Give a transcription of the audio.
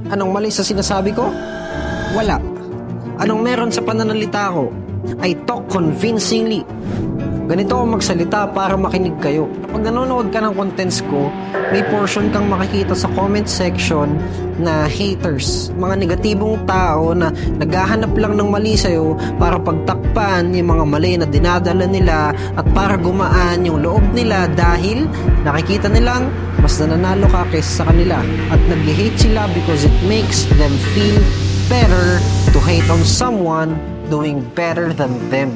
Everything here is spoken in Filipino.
Anong mali sa sinasabi ko? Wala. Anong meron sa pananalita ko? I talk convincingly. Ganito ako magsalita para makinig kayo. Kapag nanonood ka ng contents ko, may portion kang makikita sa comment section na haters. Mga negatibong tao na naghahanap lang ng mali sa'yo para pagtakpan yung mga mali na dinadala nila at para gumaan yung loob nila dahil nakikita nilang mas nananalo ka kaysa sa kanila. At nag-hate sila because it makes them feel better to hate on someone doing better than them.